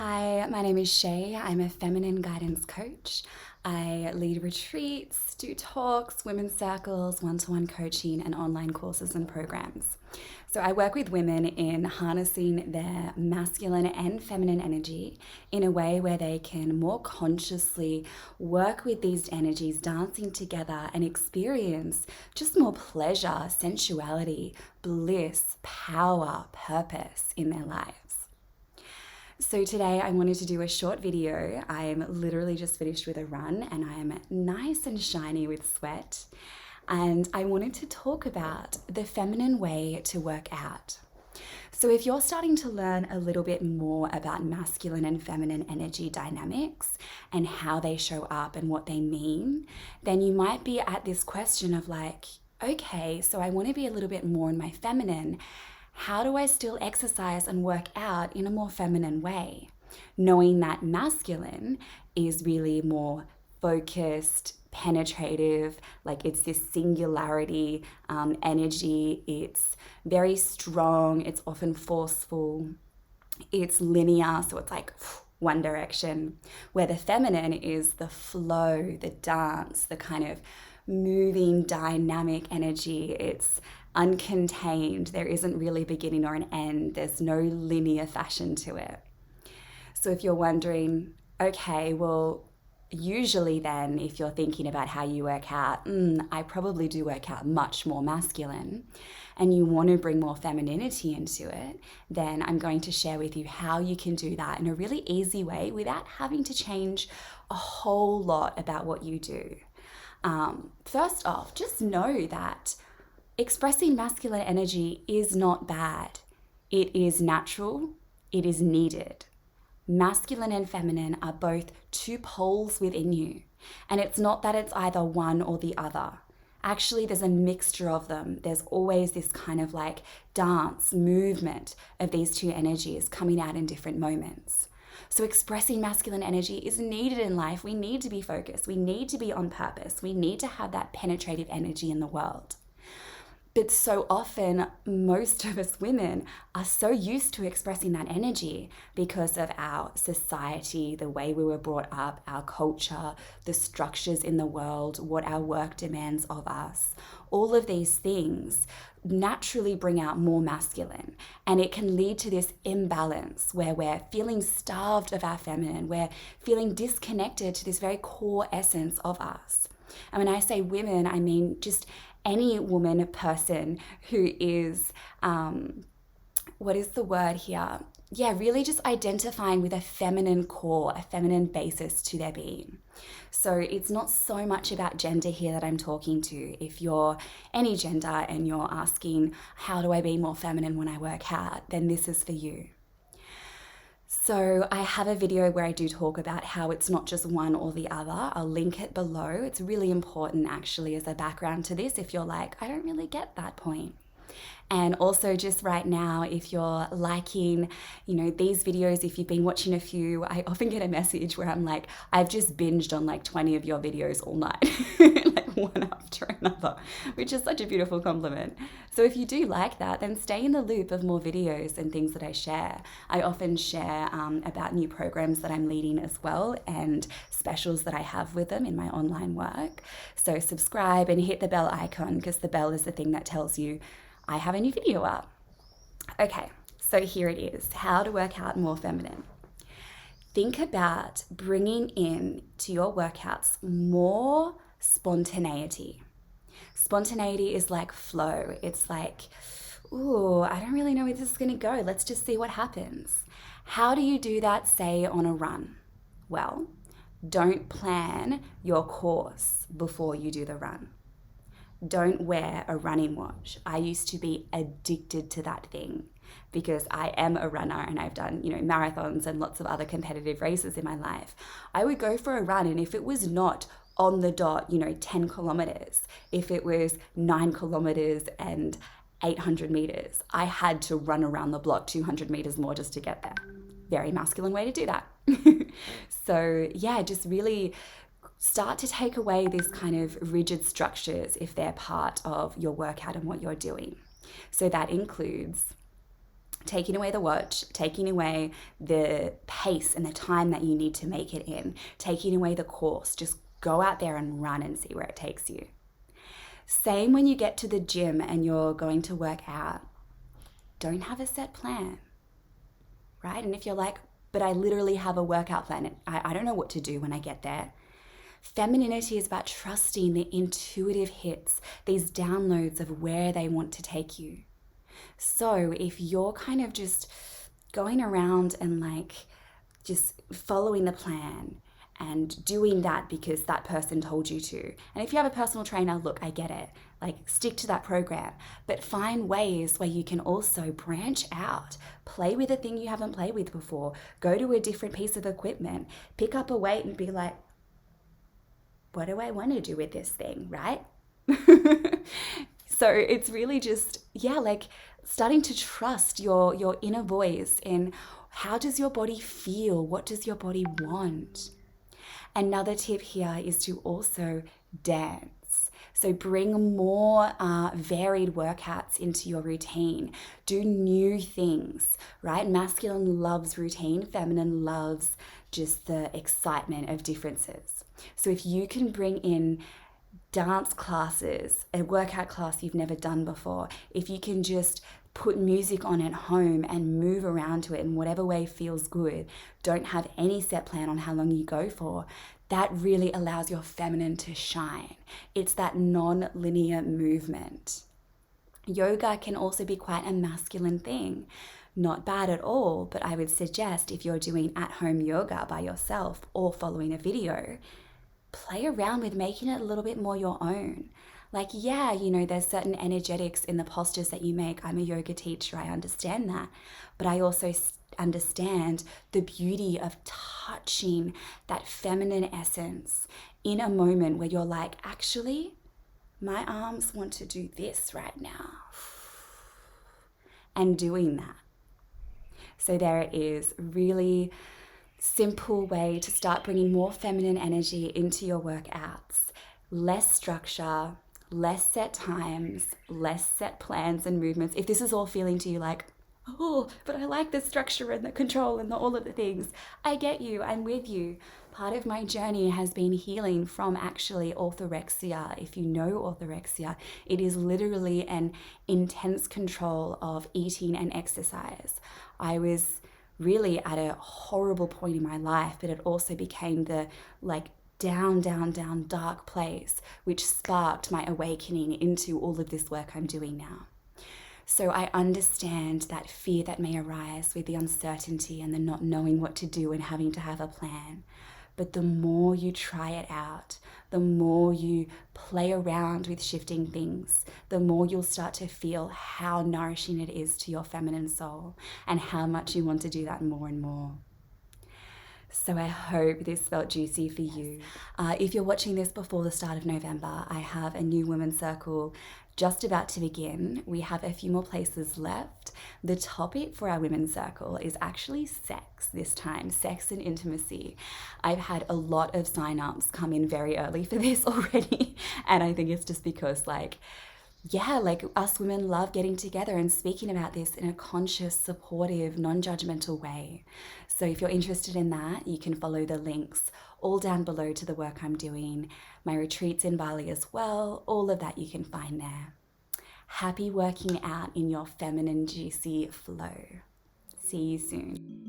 Hi, my name is Shay. I'm a feminine guidance coach. I lead retreats, do talks, women's circles, one-to-one coaching, and online courses and programs. So I work with women in harnessing their masculine and feminine energy in a way where they can more consciously work with these energies, dancing together and experience just more pleasure, sensuality, bliss, power, purpose in their lives. So today I wanted to do a short video. I'm literally just finished with a run and I'm nice and shiny with sweat. And I wanted to talk about the feminine way to work out. So if you're starting to learn a little bit more about masculine and feminine energy dynamics and how they show up and what they mean, then you might be at this question of like, okay, so I want to be a little bit more in my feminine. How do I still exercise and work out in a more feminine way? Knowing that masculine is really more focused, penetrative, like it's this singularity energy. It's very strong, it's often forceful, it's linear, so it's like one direction, where the feminine is the flow, the dance, the kind of moving, dynamic energy. It's uncontained. There isn't really a beginning or an end. There's no linear fashion to it. So if you're wondering, okay, well, usually then if you're thinking about how you work out, I probably do work out much more masculine, and you want to bring more femininity into it, then I'm going to share with you how you can do that in a really easy way without having to change a whole lot about what you do. First off, just know that expressing masculine energy is not bad. It is natural, it is needed. Masculine and feminine are both two poles within you. And it's not that it's either one or the other. Actually, there's a mixture of them. There's always this kind of like dance, movement of these two energies coming out in different moments. So expressing masculine energy is needed in life. We need to be focused. We need to be on purpose. We need to have that penetrative energy in the world. But so often, most of us women are so used to expressing that energy because of our society, the way we were brought up, our culture, the structures in the world, what our work demands of us. All of these things naturally bring out more masculine, and it can lead to this imbalance where we're feeling starved of our feminine, we're feeling disconnected to this very core essence of us. And when I say women, I mean just any woman, person who is, what is the word here? Yeah, really just identifying with a feminine core, a feminine basis to their being. So it's not so much about gender here that I'm talking to. If you're any gender and you're asking, how do I be more feminine when I work out, then this is for you. So I have a video where I do talk about how it's not just one or the other. I'll link it below. It's really important actually as a background to this if you're like, I don't really get that point. And also just right now, if you're liking, these videos, if you've been watching a few, I often get a message where I'm like, I've just binged on like 20 of your videos all night, like one after another, which is such a beautiful compliment. So if you do like that, then stay in the loop of more videos and things that I share. I often share about new programs that I'm leading as well and specials that I have with them in my online work. So subscribe and hit the bell icon, because the bell is the thing that tells you I have a new video up. Okay, so here it is, how to work out more feminine. Think about bringing in to your workouts more spontaneity. Spontaneity is like flow. It's like, ooh, I don't really know where this is gonna go. Let's just see what happens. How do you do that, say, on a run? Well, don't plan your course before you do the run. Don't wear a running watch. I used to be addicted to that thing because I am a runner and I've done, marathons and lots of other competitive races in my life. I would go for a run, and if it was not on the dot, 10 kilometers, if it was 9 kilometers and 800 meters, I had to run around the block 200 meters more just to get there. Very masculine way to do that. So yeah, just really start to take away these kind of rigid structures if they're part of your workout and what you're doing. So that includes taking away the watch, taking away the pace and the time that you need to make it in, taking away the course. Just go out there and run and see where it takes you. Same when you get to the gym and you're going to work out. Don't have a set plan, right? And if you're like, but I literally have a workout plan, I don't know what to do when I get there. Femininity is about trusting the intuitive hits, these downloads of where they want to take you. So if you're kind of just going around and like just following the plan and doing that because that person told you to, and if you have a personal trainer, look, I get it, like stick to that program, but find ways where you can also branch out, play with a thing you haven't played with before, go to a different piece of equipment, pick up a weight and be like, what do I want to do with this thing, right? So it's really just, like starting to trust your inner voice in how does your body feel? What does your body want? Another tip here is to also dance. So bring more varied workouts into your routine. Do new things, right? Masculine loves routine, feminine loves just the excitement of differences. So if you can bring in dance classes, a workout class you've never done before, if you can just put music on at home and move around to it in whatever way feels good, don't have any set plan on how long you go for, that really allows your feminine to shine. It's that non-linear movement. Yoga can also be quite a masculine thing. Not bad at all, but I would suggest if you're doing at-home yoga by yourself or following a video, play around with making it a little bit more your own. Like, there's certain energetics in the postures that you make. I'm a yoga teacher, I understand that. But I also understand the beauty of touching that feminine essence in a moment where you're like, actually, my arms want to do this right now. And doing that. So there it is, really simple way to start bringing more feminine energy into your workouts. Less structure, less set times, less set plans and movements. If this is all feeling to you like, oh, but I like the structure and the control and all of the things, I get you, I'm with you. Part of my journey has been healing from actually orthorexia. If you know orthorexia, it is literally an intense control of eating and exercise. I was really at a horrible point in my life, but it also became the down, dark place, which sparked my awakening into all of this work I'm doing now. So I understand that fear that may arise with the uncertainty and the not knowing what to do and having to have a plan. But the more you try it out, the more you play around with shifting things, the more you'll start to feel how nourishing it is to your feminine soul and how much you want to do that more and more. So I hope this felt juicy for you. If you're watching this before the start of November, I have a new women's circle just about to begin. We have a few more places left. The topic for our women's circle is actually sex this time, sex and intimacy. I've had a lot of sign-ups come in very early for this already, and I think it's just because us women love getting together and speaking about this in a conscious, supportive, non-judgmental way. So if you're interested in that, you can follow the links all down below to the work I'm doing, my retreats in Bali as well, all of that you can find there. Happy working out in your feminine, juicy flow. See you soon.